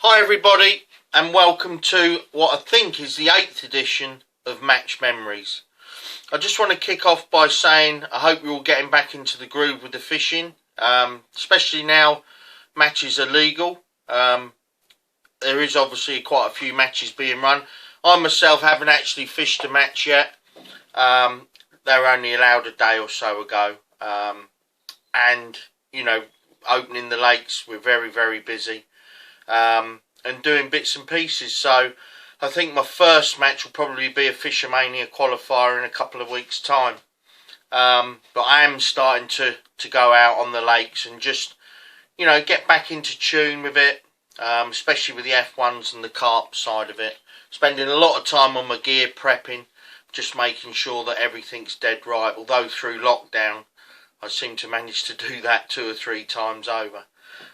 Hi everybody, and welcome to what I think is the 8th edition of Match Memories. I just want to kick off by saying I hope you're all getting back into the groove with the fishing, especially now matches are legal. There is obviously quite a few matches being run. I myself haven't actually fished a match yet. They were only allowed a day or so ago, and you know, opening the lakes, we're very busy. And doing bits and pieces, so I think my first match will probably be a Fishermania qualifier in a couple of weeks' time. But I am starting to go out on the lakes and just, you know, get back into tune with it, especially with the F1s and the carp side of it. Spending a lot of time on my gear prepping, just making sure that everything's dead right, although through lockdown I seem to manage to do that 2 or 3 times over.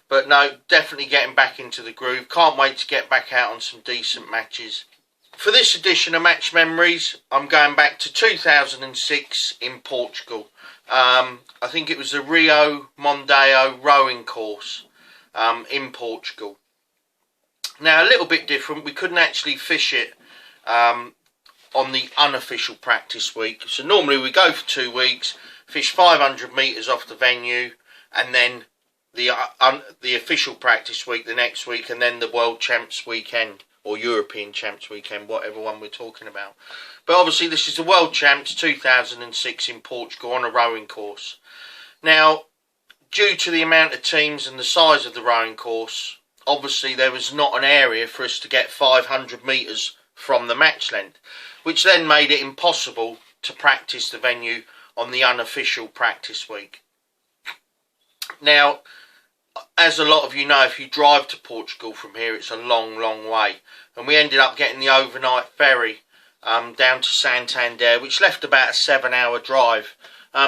But no, definitely getting back into the groove. Can't wait to get back out on some decent matches. For this edition of Match Memories, I'm going back to 2006 in Portugal. I think it was the Rio Mondego rowing course in Portugal. Now, a little bit different. We couldn't actually fish it on the unofficial practice week. So normally we go for 2 weeks, fish 500 metres off the venue, and then the official practice week the next week, and then the World Champs weekend or European Champs weekend, whatever one we're talking about. But obviously this is the World Champs 2006 in Portugal on a rowing course. Now, due to the amount of teams and the size of the rowing course, obviously there was not an area for us to get 500 metres from the match length, which then made it impossible to practice the venue on the unofficial practice week. Now, as a lot of you know, if you drive to Portugal from here, it's a long way. And we ended up getting the overnight ferry down to Santander, which left about a 7-hour drive.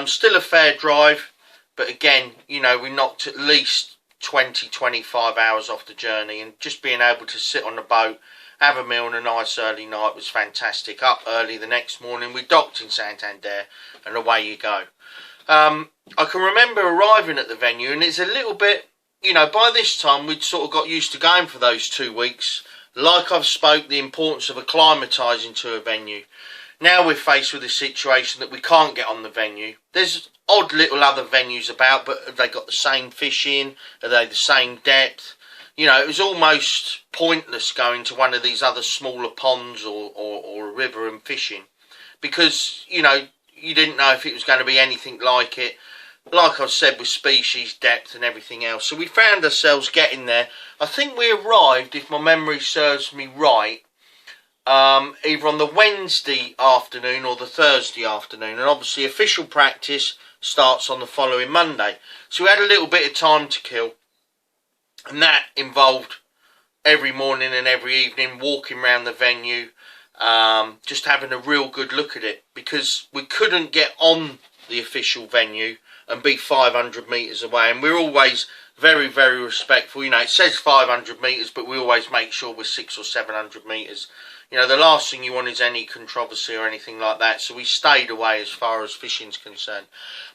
Still a fair drive, but again, you know, we knocked at least 20-25 hours off the journey. And just being able to sit on the boat, have a meal and a nice early night was fantastic. Up early the next morning, we docked in Santander, and away you go. I can remember arriving at the venue, and it's a little bit, you know, by this time we'd sort of got used to going for those 2 weeks. Like I've spoke, the importance of acclimatising to a venue. Now we're faced with a situation that we can't get on the venue. There's odd little other venues about, but have they got the same fishing? Are they the same depth? You know, it was almost pointless going to one of these other smaller ponds or a river and fishing, because, you know, you didn't know if it was going to be anything like it. Like I said, with species, depth and everything else. So we found ourselves getting there. I think we arrived, if my memory serves me right, either on the Wednesday afternoon or the Thursday afternoon. And obviously official practice starts on the following Monday. So we had a little bit of time to kill. And that involved every morning and every evening walking around the venue, just having a real good look at it. Because we couldn't get on the official venue and be 500 metres away, and we're always very respectful. You know, it says 500 metres, but we always make sure we're 600 or 700 metres. You know, the last thing you want is any controversy or anything like that, so we stayed away as far as fishing's concerned.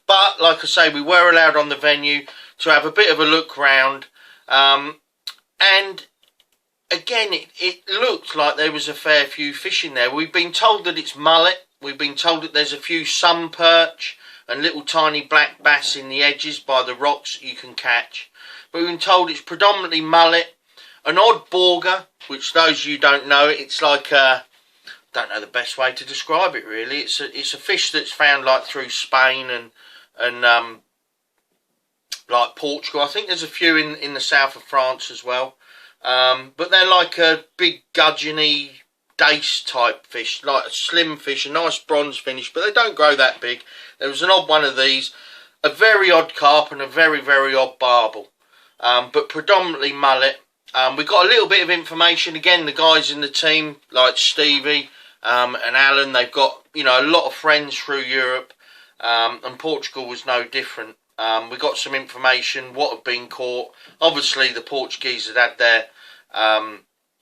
But like I say, we were allowed on the venue to have a bit of a look round, and again, it looked like there was a fair few fish in there. We've been told that it's mullet. We've been told that there's a few sun perch and little tiny black bass in the edges by the rocks you can catch. But we've been told it's predominantly mullet, an odd borger, which those of you don't know, it's like don't know the best way to describe it really. It's a fish that's found like through Spain and like Portugal. I think there's a few in the south of France as well. But they're like a big gudgeony dace type fish, like a slim fish, a nice bronze finish, but they don't grow that big. There was an odd one of these, a very odd carp and a very odd barbel, but predominantly mullet. We got a little bit of information. Again, the guys in the team, like Stevie and Alan, they've got, you know, a lot of friends through Europe, and Portugal was no different. We got some information, what had been caught. Obviously, the Portuguese had their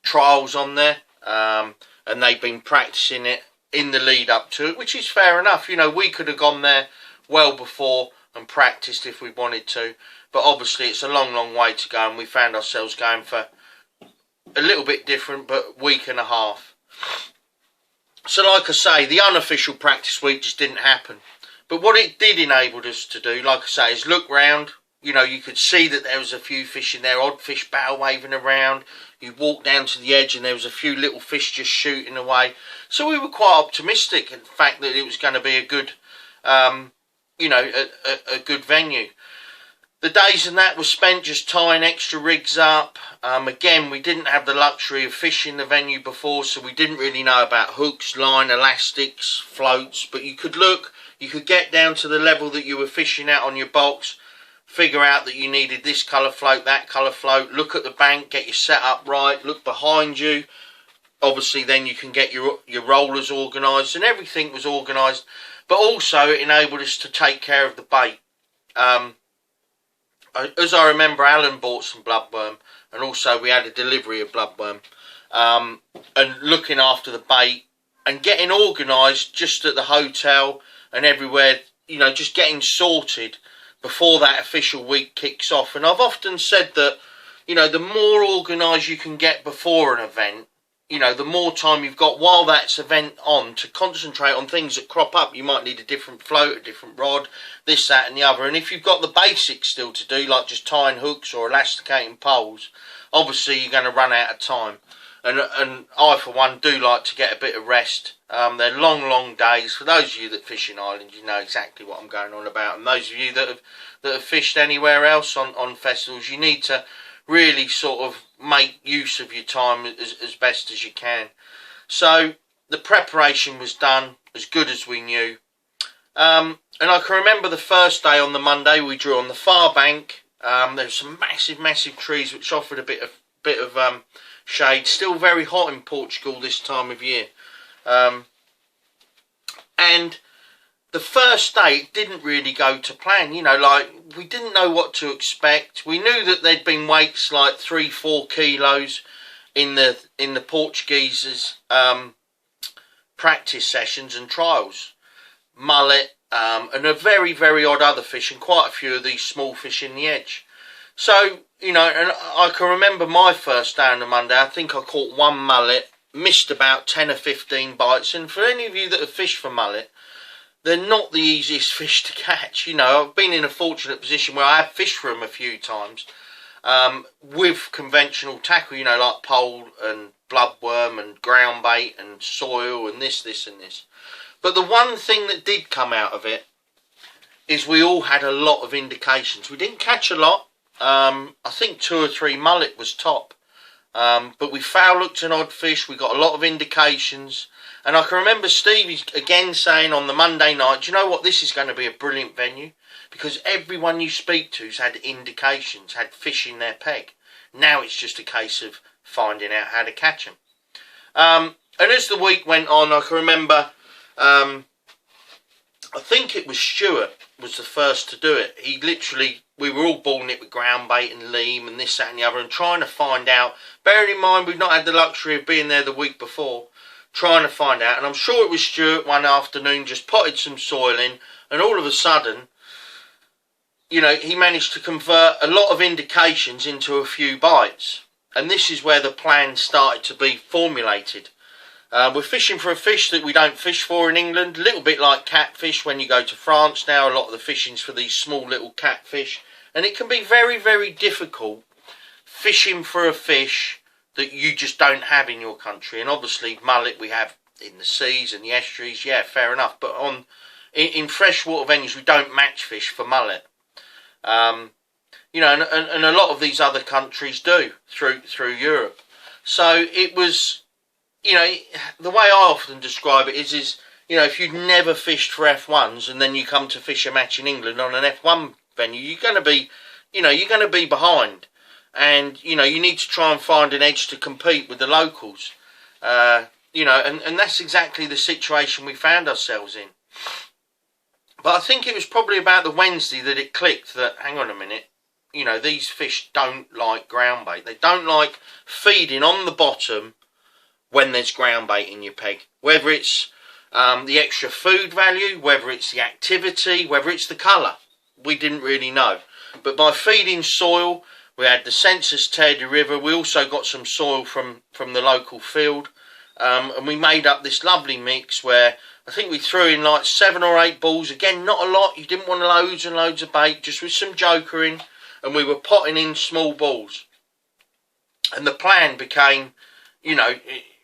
trials on there, and they've been practicing it in the lead up to it, which is fair enough. You know, we could have gone there well before and practiced if we wanted to, but obviously it's a long way to go, and we found ourselves going for a little bit different, but week and a half. So like I say, the unofficial practice week just didn't happen. But what it did enable us to do, like I say, is look round. You know, you could see that there was a few fish in there, odd fish bow waving around. You walked down to the edge and there was a few little fish just shooting away. So we were quite optimistic in the fact that it was going to be a good, you know, a good venue. The days and that was spent just tying extra rigs up. Again, we didn't have the luxury of fishing the venue before, so we didn't really know about hooks, line, elastics, floats. But you could look, you could get down to the level that you were fishing at on your box, figure out that you needed this colour float, that colour float, look at the bank, get your set up right, look behind you. Obviously then you can get your rollers organised, and everything was organised. But also it enabled us to take care of the bait. As I remember, Alan bought some bloodworm, and also we had a delivery of bloodworm. And looking after the bait and getting organised just at the hotel and everywhere, you know, just getting sorted before that official week kicks off. And I've often said that, you know, the more organised you can get before an event, you know, the more time you've got while that's event on to concentrate on things that crop up. You might need a different float, a different rod, this, that and the other. And if you've got the basics still to do, like just tying hooks or elasticating poles, obviously you're going to run out of time. And I, for one, do like to get a bit of rest. They're long, long days. For those of you that fish in Ireland, you know exactly what I'm going on about. And those of you that have fished anywhere else on festivals, you need to really sort of make use of your time as best as you can. So the preparation was done as good as we knew. And I can remember the first day on the Monday we drew on the far bank. There were some massive trees which offered a bit of shade. Still very hot in Portugal this time of year. And the first day it didn't really go to plan. You know, like, we didn't know what to expect. We knew that there'd been weights like 3-4 kilos in the Portuguese's practice sessions and trials. Mullet, and a very, very odd other fish, and quite a few of these small fish in the edge. So, you know, and I can remember my first day on the Monday, I think I caught one mullet, missed about 10 or 15 bites, and for any of you that have fished for mullet, they're not the easiest fish to catch. You know, I've been in a fortunate position where I have fished for them a few times with conventional tackle, you know, like pole and bloodworm and ground bait and soil and this and this. But the one thing that did come out of it is we all had a lot of indications. We didn't catch a lot. I think 2 or 3 mullet was top. But we foul looked an odd fish. We got a lot of indications. And I can remember Stevie again saying on the Monday night, do you know what, this is going to be a brilliant venue, because everyone you speak to's had indications, had fish in their peg. Now it's just a case of finding out how to catch them. And as the week went on, I can remember, I think it was Stuart was the first to do it. He literally, we were all balling it with ground bait and leam and this, that and the other, and trying to find out, bearing in mind we've not had the luxury of being there the week before, trying to find out. And I'm sure it was Stuart one afternoon just potted some soil in, and all of a sudden, you know, he managed to convert a lot of indications into a few bites. And this is where the plan started to be formulated. We're fishing for a fish that we don't fish for in England, a little bit like catfish when you go to France now. A lot of the fishing's for these small little catfish, and it can be very, very difficult fishing for a fish that you just don't have in your country. And obviously mullet we have in the seas and the estuaries, yeah, fair enough, but in freshwater venues we don't match fish for mullet. You know, and a lot of these other countries do through Europe. So it was, you know, the way I often describe it is, you know, if you'd never fished for F1s and then you come to fish a match in England on an F1 venue, you're going to be, you know, you're going to be behind. And, you know, you need to try and find an edge to compete with the locals. You know, and that's exactly the situation we found ourselves in. But I think it was probably about the Wednesday that it clicked that, hang on a minute, you know, these fish don't like ground bait. They don't like feeding on the bottom when there's ground bait in your peg. Whether it's the extra food value, whether it's the activity, whether it's the colour. We didn't really know. But by feeding soil, We had the census Teddy River. We also got some soil from the local field. And we made up this lovely mix where I think we threw in like 7 or 8 balls. Again, not a lot. You didn't want loads and loads of bait, just with some joker in. And we were potting in small balls. And the plan became, you know,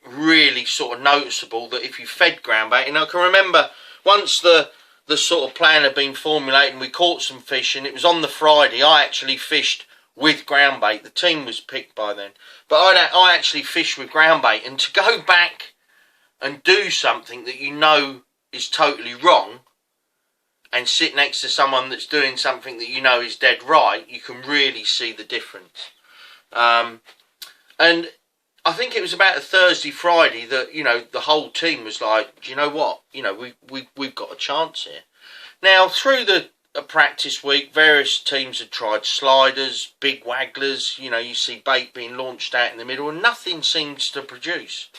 really sort of noticeable that if you fed ground bait, and I can remember once the sort of plan had been formulated and we caught some fish, and it was on the Friday, I actually fished with ground bait. The team was picked by then, but I actually fished with ground bait. And to go back and do something that you know is totally wrong and sit next to someone that's doing something that you know is dead right, you can really see the difference. And I think it was about a Thursday, Friday that, you know, the whole team was like, do you know what? You know, we've got a chance here. Now, through the practice week, various teams had tried sliders, big wagglers. You know, you see bait being launched out in the middle, and nothing seems to produce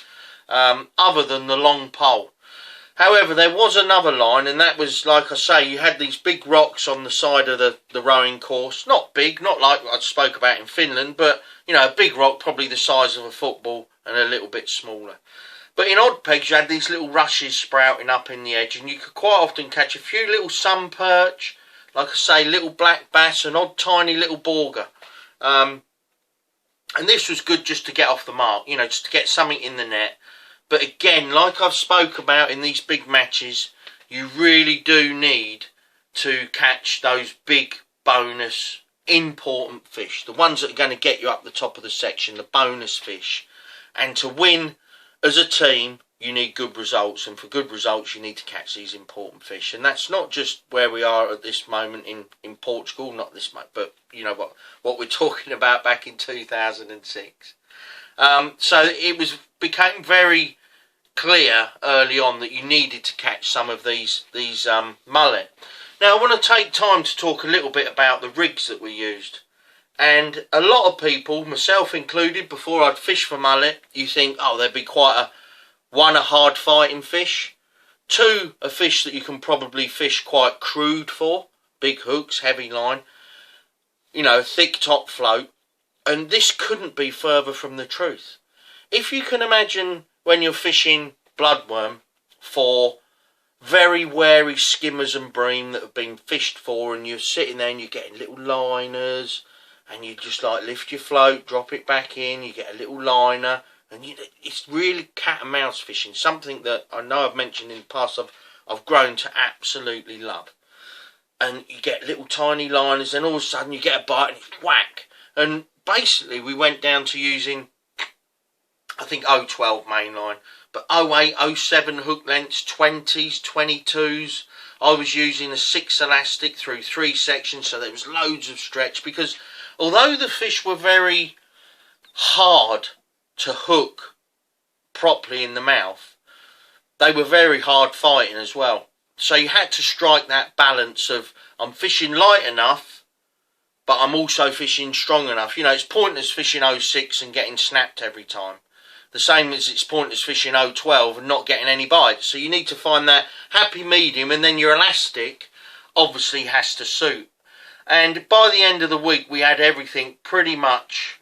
other than the long pole. However, there was another line, and that was, like I say, you had these big rocks on the side of the rowing course. Not big, not like I spoke about in Finland, but, you know, a big rock, probably the size of a football, and a little bit smaller. But in odd pegs, you had these little rushes sprouting up in the edge, and you could quite often catch a few little sun perch, like I say, little black bass, and odd tiny little borger. And this was good just to get off the mark, you know, just to get something in the net. But again, like I've spoke about in these big matches, you really do need to catch those big bonus important fish, the ones that are going to get you up the top of the section, the bonus fish. And to win as a team, you need good results, and for good results you need to catch these important fish. And that's not just where we are at this moment in Portugal, not this moment, but you know what we're talking about back in 2006. So it became very clear early on that you needed to catch some of these mullet. Now I want to take time to talk a little bit about the rigs that we used. And a lot of people, myself included, before I'd fish for mullet, you think, oh, there'd be quite a hard fighting fish, 2, a fish that you can probably fish quite crude for, big hooks, heavy line, you know, thick top float, and this couldn't be further from the truth. If you can imagine when you're fishing bloodworm for very wary skimmers and bream that have been fished for, and you're sitting there and you're getting little liners, and you just like lift your float, drop it back in, you get a little liner, and it's really cat and mouse fishing, something that I know I've mentioned in the past I've grown to absolutely love. And you get little tiny liners, and all of a sudden you get a bite and it's whack. And basically we went down to using, I think 012 mainline, but 08, 07 hook lengths, 20s, 22s. I was using a 6 elastic through 3 sections, so there was loads of stretch, because although the fish were very hard to hook properly in the mouth, they were very hard fighting as well. So you had to strike that balance of, I'm fishing light enough, but I'm also fishing strong enough. You know, it's pointless fishing 06 and getting snapped every time. The same as it's pointless fishing 012 and not getting any bites. So you need to find that happy medium, and then your elastic obviously has to suit. And by the end of the week, we had everything pretty much,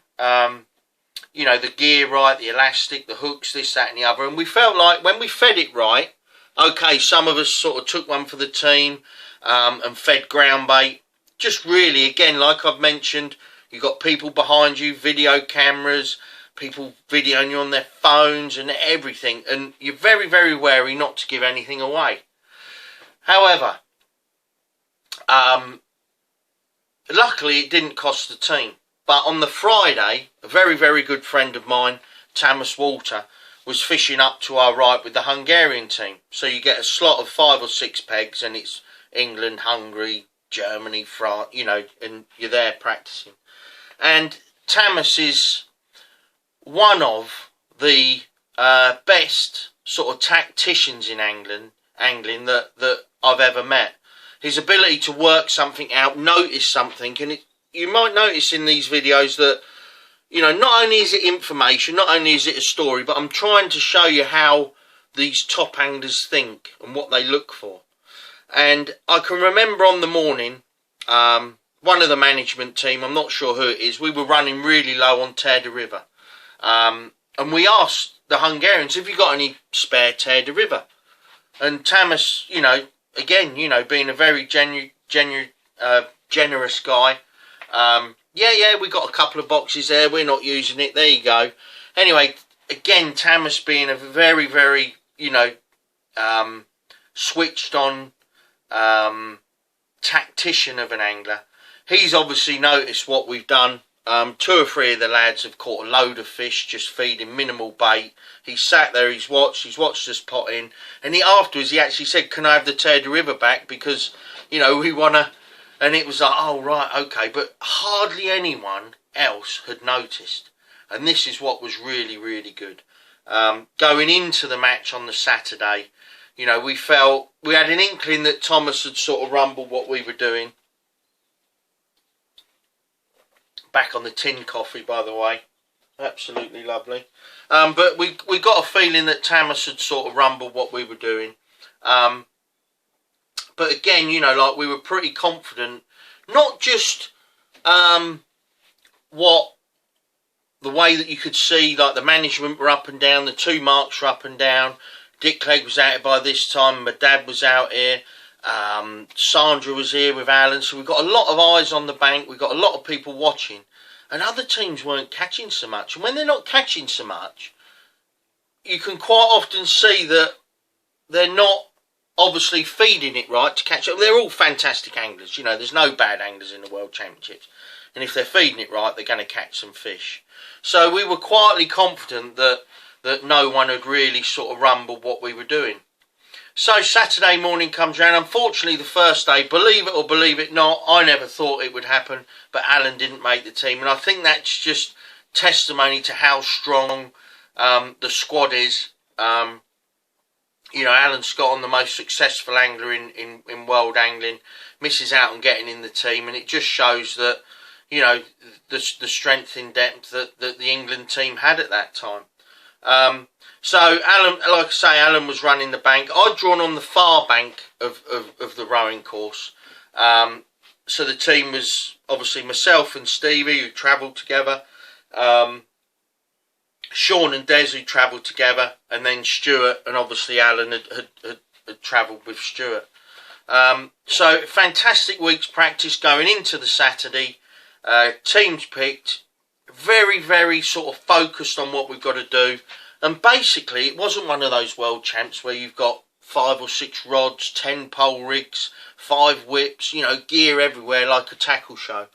you know, the gear right, the elastic, the hooks, this, that and the other. And we felt like when we fed it right, okay, some of us sort of took one for the team and fed ground bait. Just really, again, like I've mentioned, you've got people behind you, video cameras, people videoing you on their phones and everything. And you're very, very wary not to give anything away. However, luckily it didn't cost the team. But on the Friday, a very, very good friend of mine, Thomas Walter, was fishing up to our right with the Hungarian team. So you get a slot of 5 or 6 pegs, and it's England, Hungary, Germany, France, you know, and you're there practicing. And Thomas is one of the best sort of tacticians in angling that I've ever met. His ability to work something out, notice something, and you might notice in these videos that, you know, not only is it information, not only is it a story, but I'm trying to show you how these top anglers think and what they look for. And I can remember on the morning, one of the management team, I'm not sure who it is, we were running really low on terre de river. And we asked the Hungarians, have you got any spare terre de river? And Tamas, you know, again, you know, being a very generous guy, yeah, we got a couple of boxes there, we're not using it, there you go. Anyway, again, Tamas being a very, very, you know, switched on tactician of an angler, he's obviously noticed what we've done. 2 or 3 of the lads have caught a load of fish just feeding minimal bait. He sat there, he's watched us pot in, and afterwards he actually said, can I have the terre de river back, because, you know, we want to. And it was like, oh right, okay, but hardly anyone else had noticed, and this is what was really, really good. Going into the match on the Saturday, you know, we had an inkling that Thomas had sort of rumbled what we were doing. Back on the tin coffee, by the way, absolutely lovely. But we got a feeling that Tamas had sort of rumbled what we were doing. But again, you know, like, we were pretty confident, not just what the way that you could see, like, the management were up and down, the 2 marks were up and down. Dick Clegg was out here by this time, my dad was out here. Sandra was here with Alan, so we've got a lot of eyes on the bank, we've got a lot of people watching, and other teams weren't catching so much. And when they're not catching so much, you can quite often see that they're not obviously feeding it right to catch up. They're all fantastic anglers, you know, there's no bad anglers in the World Championships, and if they're feeding it right, they're going to catch some fish. So we were quietly confident that no one had really sort of rumbled what we were doing. So Saturday morning comes round. Unfortunately, the first day, believe it or believe it not, I never thought it would happen, but Alan didn't make the team. And I think that's just testimony to how strong the squad is. You know, Alan Scott, the most successful angler in world angling, misses out on getting in the team. And it just shows that, you know, the strength in depth that the England team had at that time. So Alan, like I say, Alan was running the bank. I'd drawn on the far bank of the rowing course. So the team was obviously myself and Stevie, who travelled together. Sean and Des, who travelled together. And then Stuart and obviously Alan had travelled with Stuart. So fantastic week's practice going into the Saturday. Teams picked. Very, very sort of focused on what we've got to do. And basically, it wasn't one of those world champs where you've got 5 or 6 rods, 10 pole rigs, 5 whips, you know, gear everywhere like a tackle show.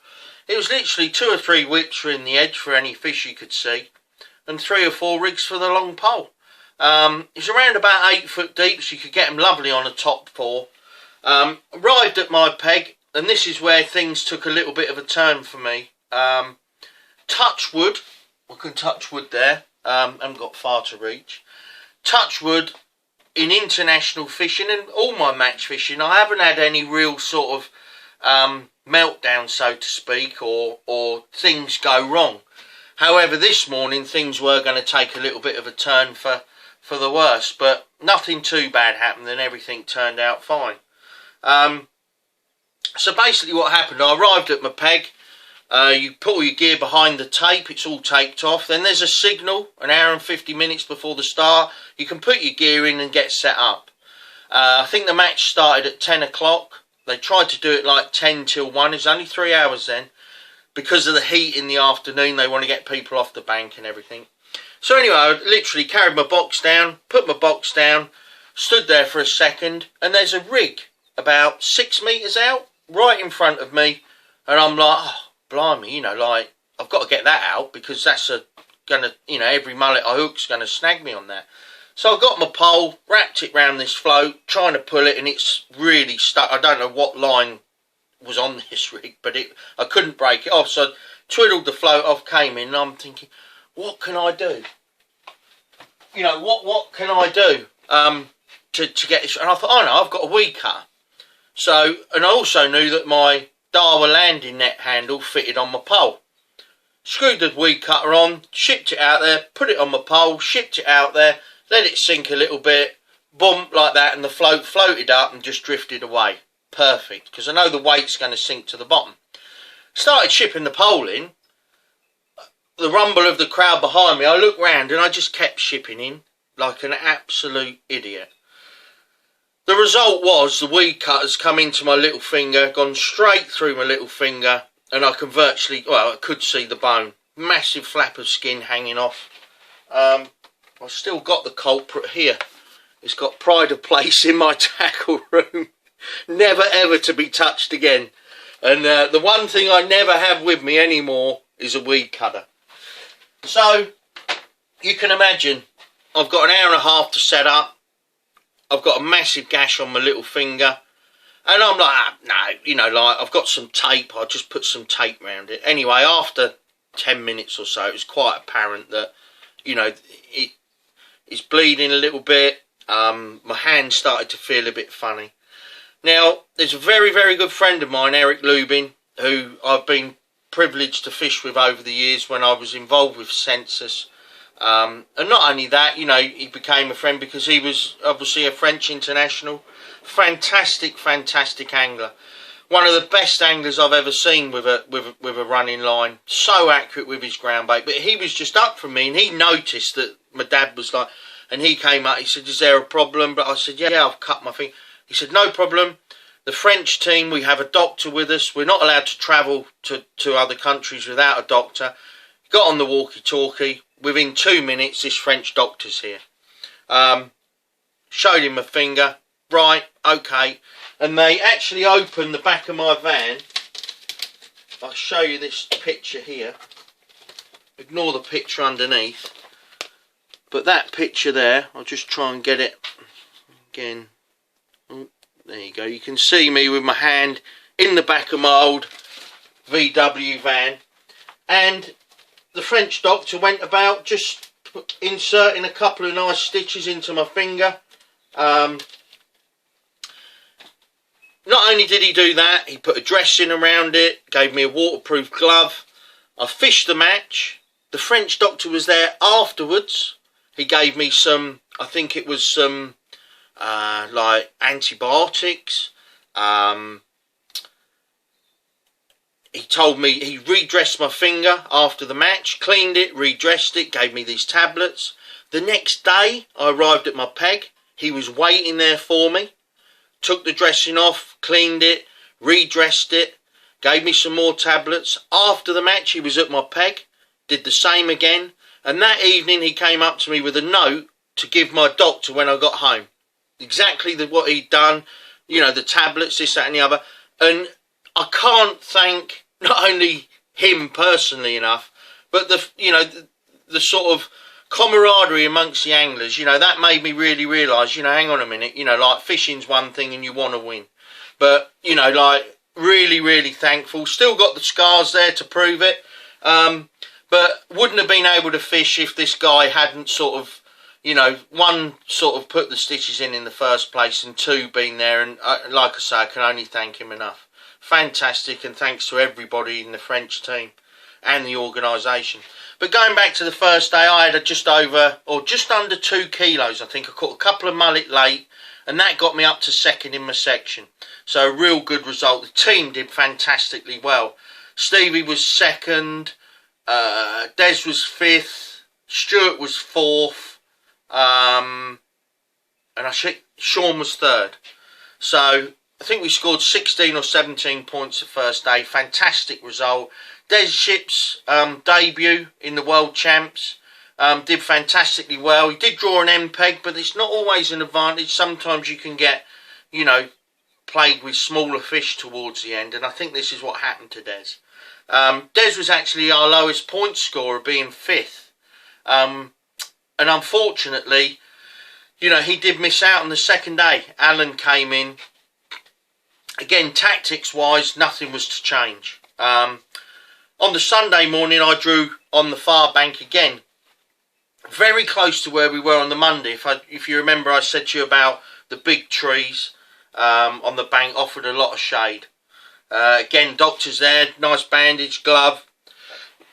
It was literally 2 or 3 whips for in the edge for any fish you could see, and 3 or 4 rigs for the long pole. It was around about 8 foot deep, so you could get them lovely on a top 4. Arrived at my peg, and this is where things took a little bit of a turn for me. Touch wood, we can touch wood there. Haven't got far to reach. Touch wood, in international fishing and all my match fishing, I haven't had any real sort of meltdown, so to speak, or things go wrong. However, this morning things were going to take a little bit of a turn for the worse, but nothing too bad happened and everything turned out fine. So basically what happened, I arrived at my peg. You put all your gear behind the tape, it's all taped off. Then there's a signal, an hour and 50 minutes before the start. You can put your gear in and get set up. I think the match started at 10 o'clock. They tried to do it like 10 till 1. It was only 3 hours then. Because of the heat in the afternoon, they want to get people off the bank and everything. So anyway, I literally carried my box down, put my box down, stood there for a second, and there's a rig about 6 metres out, right in front of me. And I'm like, oh, blimey, you know, like, I've got to get that out because that's gonna, you know, every mullet I hook's gonna snag me on that. So I got my pole, wrapped it round this float, trying to pull it, and it's really stuck. I don't know what line was on this rig, but I couldn't break it off. So I twiddled the float off, came in, and I'm thinking, what can I do? You know, what can I do to get this? And I thought, oh no, I've got a weed cutter. So, and I also knew that my Daiwa landing net handle fitted on my pole. Screwed the weed cutter on, shipped it out there, put it on my pole, shipped it out there, let it sink a little bit, boom, like that, and the float floated up and just drifted away. Perfect, because I know the weight's going to sink to the bottom. Started shipping the pole in. The rumble of the crowd behind me, I looked round and I just kept shipping in like an absolute idiot. The result was the weed cut has come into my little finger, gone straight through my little finger, and I can virtually, well, I could see the bone. Massive flap of skin hanging off. I've still got the culprit here. It's got pride of place in my tackle room. Never ever to be touched again. And the one thing I never have with me anymore is a weed cutter. So, you can imagine, I've got an hour and a half to set up. I've got a massive gash on my little finger. And I'm like, no, you know, like, I've got some tape. I'll just put some tape around it. Anyway, after 10 minutes or so, it was quite apparent that, you know, it's bleeding a little bit. My hand started to feel a bit funny. Now, there's a very, very good friend of mine, Eric Lubin, who I've been privileged to fish with over the years when I was involved with Census. And not only that, you know, he became a friend because he was obviously a French international. Fantastic, fantastic angler. One of the best anglers I've ever seen with a running line. So accurate with his ground bait. But he was just up from me and he noticed that my dad was like, and he came up, he said, is there a problem? But I said, yeah, I've cut my finger. He said, no problem. The French team, we have a doctor with us. We're not allowed to travel to other countries without a doctor. Got on the walkie-talkie. Within 2 minutes, this French doctor's here. Showed him my finger. Right, okay. And they actually opened the back of my van. I'll show you this picture here. Ignore the picture underneath. But that picture there, I'll just try and get it again. Oh, there you go. You can see me with my hand in the back of my old VW van. And the French doctor went about just inserting a couple of nice stitches into my finger. Not only did he do that, he put a dressing around it, gave me a waterproof glove. I fished the match. The French doctor was there afterwards. He gave me some, I think it was some like antibiotics. He told me, he redressed my finger after the match, cleaned it, redressed it, gave me these tablets. The next day, I arrived at my peg. He was waiting there for me. Took the dressing off, cleaned it, redressed it, gave me some more tablets. After the match, he was at my peg, did the same again. And that evening, he came up to me with a note to give my doctor when I got home. Exactly what he'd done, you know, the tablets, this, that and the other. And I can't thank not only him personally enough, but the sort of camaraderie amongst the anglers. You know, that made me really realise, you know, hang on a minute, you know, like fishing's one thing and you want to win. But, you know, like really, really thankful. Still got the scars there to prove it. But wouldn't have been able to fish if this guy hadn't sort of, you know, one, sort of put the stitches in the first place, and two, been there. And like I say, I can only thank him enough. Fantastic, and thanks to everybody in the French team and the organisation. But going back to the first day, I had just over, or just under 2 kilos, I think. I caught a couple of mullet late, and that got me up to second in my section. So a real good result. The team did fantastically well. Stevie was second, Des was 5th, Stuart was 4th, and I think Sean was 3rd. So I think we scored 16 or 17 points the first day. Fantastic result. Des Ship's debut in the World Champs did fantastically well. He did draw an MPEG, but it's not always an advantage. Sometimes you can get, you know, plagued with smaller fish towards the end, and I think this is what happened to Des. Des was actually our lowest point scorer, being 5th. And unfortunately, you know, he did miss out on the second day. Alan came in. Again, tactics-wise, nothing was to change. On the Sunday morning, I drew on the far bank again. Very close to where we were on the Monday. If you remember, I said to you about the big trees on the bank offered a lot of shade. Again, doctor's there, nice bandage, glove,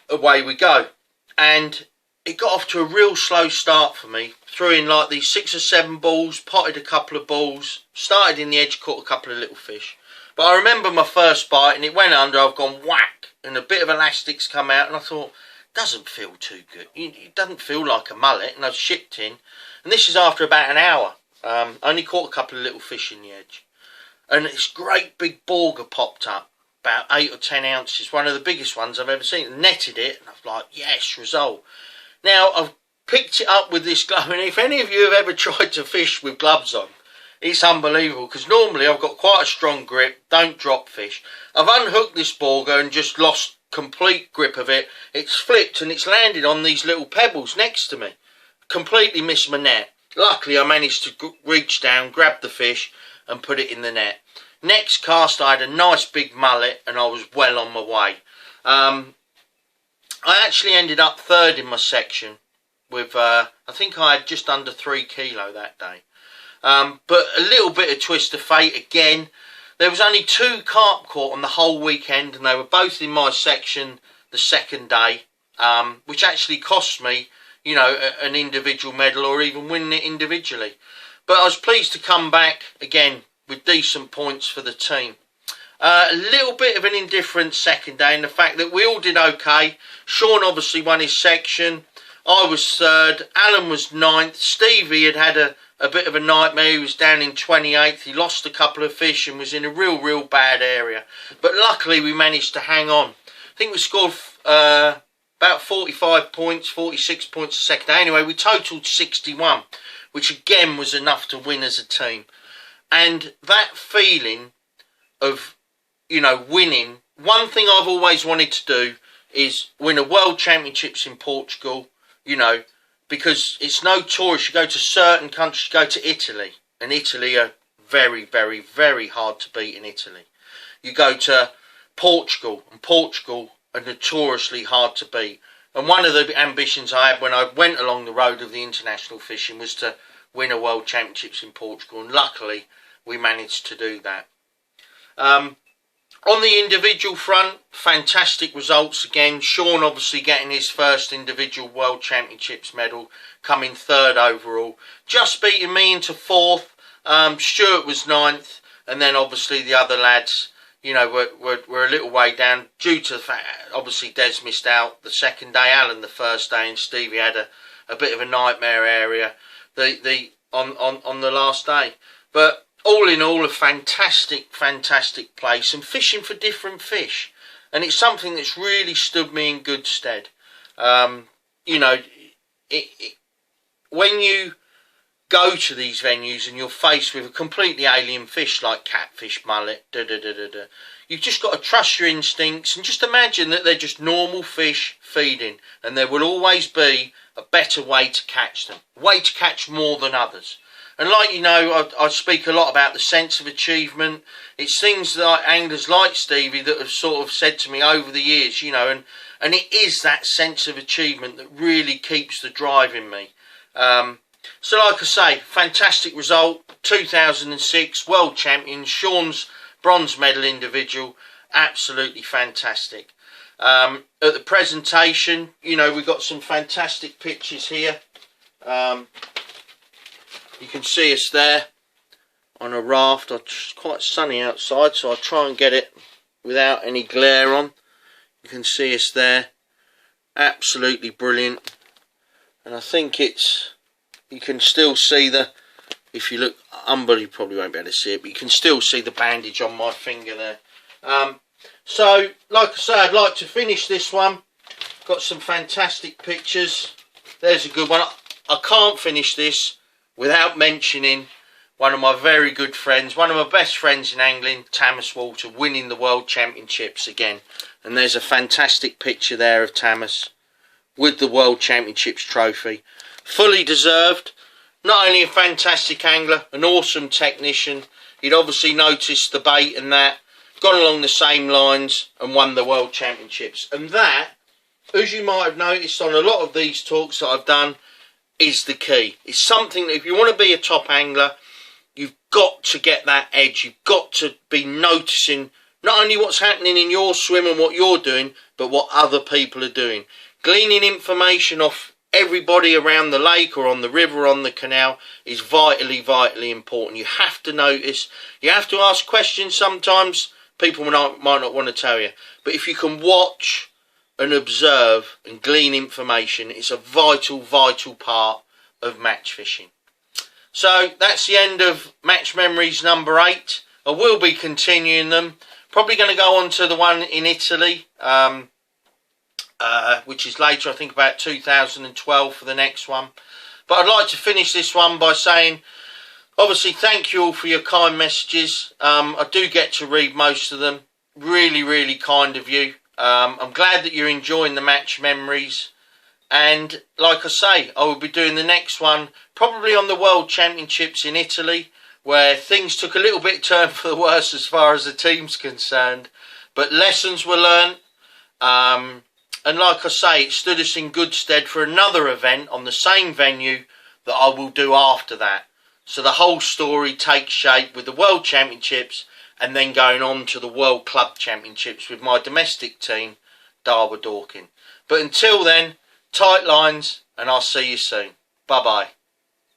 away we go. And it got off to a real slow start for me. Threw in like these 6 or 7 balls, potted a couple of balls, started in the edge, caught a couple of little fish. But I remember my first bite and it went under, I've gone whack and a bit of elastic's come out and I thought, doesn't feel too good. It doesn't feel like a mullet, and I've shipped in. And this is after about an hour. Only caught a couple of little fish in the edge. And this great big Borger popped up, about 8 or 10 ounces, one of the biggest ones I've ever seen. Netted it, and I was like, yes, result. Now, I've picked it up with this glove, and if any of you have ever tried to fish with gloves on, it's unbelievable, because normally I've got quite a strong grip, don't drop fish. I've unhooked this Borger and just lost complete grip of it. It's flipped and it's landed on these little pebbles next to me. Completely missed my net. Luckily I managed to reach down, grab the fish and put it in the net. Next cast I had a nice big mullet and I was well on my way. I actually ended up third in my section with I think I had just under 3 kilo that day. But a little bit of twist of fate again. There was only 2 carp caught on the whole weekend, and they were both in my section the second day, which actually cost me, you know, an individual medal or even winning it individually. But I was pleased to come back again with decent points for the team. A little bit of an indifferent second day in the fact that we all did okay. Sean obviously won his section. I was third. Alan was ninth. Stevie had a bit of a nightmare. He was down in 28th. He lost a couple of fish and was in a real bad area. But luckily we managed to hang on. I think we scored about 45 points, 46 points a second day. Anyway, we totaled 61, which again was enough to win as a team. And that feeling of, you know, winning. One thing I've always wanted to do is win a World Championships in Portugal, you know, because it's no tourist. You go to certain countries, you go to Italy, and Italy are very hard to beat in Italy. You go to Portugal, and Portugal are notoriously hard to beat. And one of the ambitions I had when I went along the road of the international fishing was to win a World Championships in Portugal, and luckily we managed to do that. On the individual front, fantastic results again. Sean obviously getting his first individual World Championships medal, coming third overall. Just beating me into fourth. Stuart was ninth, and then obviously the other lads, you know, were a little way down due to the fact, obviously Des missed out the second day, Alan the first day, and Stevie had a bit of a nightmare area on the last day. But all in all, a fantastic place, and fishing for different fish. And it's something that's really stood me in good stead. You know, when you go to these venues and you're faced with a completely alien fish like catfish, mullet, you've just got to trust your instincts and just imagine that they're just normal fish feeding, and there will always be a better way to catch them, a way to catch more than others. And like you know, I speak a lot about the sense of achievement. It's things that anglers like Stevie that have sort of said to me over the years, you know, and it is that sense of achievement that really keeps the drive in me. So like I say, fantastic result, 2006, World Champion, Sean's bronze medal individual, absolutely fantastic. At the presentation, you know, we've got some fantastic pictures here. You can see us there on a raft. It's quite sunny outside, so I'll try and get it without any glare on. You can see us there. Absolutely brilliant. And I think you can still see if you look, you probably won't be able to see it, but you can still see the bandage on my finger there. So, like I say, I'd like to finish this one. Got some fantastic pictures. There's a good one. I can't finish this without mentioning one of my very good friends, one of my best friends in angling, Thomas Walter, winning the World Championships again. And there's a fantastic picture there of Thomas with the World Championships trophy. Fully deserved. Not only a fantastic angler, an awesome technician. He'd obviously noticed the bait and that, gone along the same lines and won the World Championships. And that, as you might have noticed on a lot of these talks that I've done, is the key. It's something that if you want to be a top angler, you've got to get that edge. You've got to be noticing not only what's happening in your swim and what you're doing, but what other people are doing. Gleaning information off everybody around the lake or on the river or on the canal is vitally, vitally important. You have to notice, you have to ask questions sometimes. People might not want to tell you. But if you can watch and observe and glean information, it's a vital, vital part of match fishing. So that's the end of Match Memories number 8. I will be continuing them. Probably going to go on to the one in Italy, which is later, I think about 2012 for the next one. But I'd like to finish this one by saying, obviously, thank you all for your kind messages. I do get to read most of them. Really, really kind of you. I'm glad that you're enjoying the Match Memories. And like I say, I will be doing the next one probably on the World Championships in Italy, where things took a little bit turn for the worse as far as the team's concerned. But lessons were learnt. And like I say, it stood us in good stead for another event on the same venue that I will do after that. So the whole story takes shape with the World Championships and then going on to the World Club Championships with my domestic team, Daiwa Dorking. But until then, tight lines, and I'll see you soon. Bye-bye.